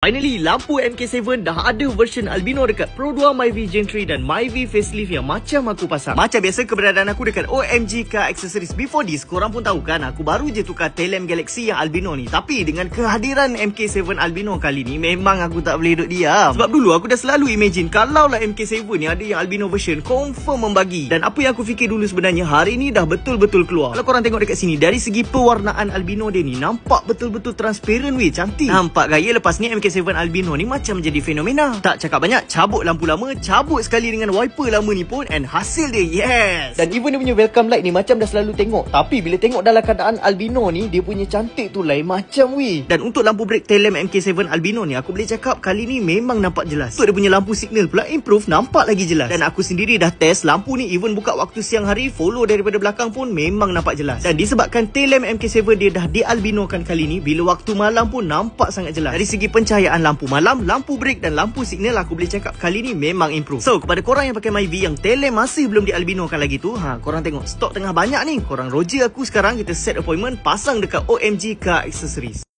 Finally, lampu MK7 dah ada version albino dekat Pro 2 Myvi Gen 3 dan Myvi facelift yang macam aku pasang. Macam biasa, keberadaan aku dekat OMG Car Accessories. Before this, korang pun tahu kan, aku baru je tukar tail lamp Galaxy yang albino ni. Tapi dengan kehadiran MK7 albino kali ni, memang aku tak boleh duduk diam. Sebab dulu aku dah selalu imagine kalau lah MK7 ni ada yang albino version, confirm membagi. Dan apa yang aku fikir dulu sebenarnya, hari ni dah betul-betul keluar. Kalau korang tengok dekat sini, dari segi pewarnaan albino dia ni, nampak betul-betul transparent weh, cantik. Nampak gaya lepas ni MK7 albino ni macam jadi fenomena. Tak cakap banyak, cabut lampu lama, cabut sekali dengan wiper lama ni pun, and hasil dia yes. Dan even dia punya welcome light ni macam dah selalu tengok, tapi bila tengok dalam keadaan albino ni, dia punya cantik tu lain macam weh. Dan untuk lampu brake tail lamp MK7 albino ni, aku boleh cakap kali ni memang nampak jelas. Untuk dia punya lampu signal pula improve, nampak lagi jelas. Dan aku sendiri dah test lampu ni, even buka waktu siang hari, follow daripada belakang pun memang nampak jelas. Dan disebabkan tail lamp MK7 dia dah dialbinokan kali ni, bila waktu malam pun nampak sangat jelas. Dari segi pencahayaan lampu malam, lampu brake dan lampu signal, aku boleh cakap kali ni memang improve. So, kepada korang yang pakai Myvi yang tail lamp masih belum dialbinokan lagi tu, korang tengok stok tengah banyak ni, korang roger aku sekarang, kita set appointment, pasang dekat OMG Car Accessories.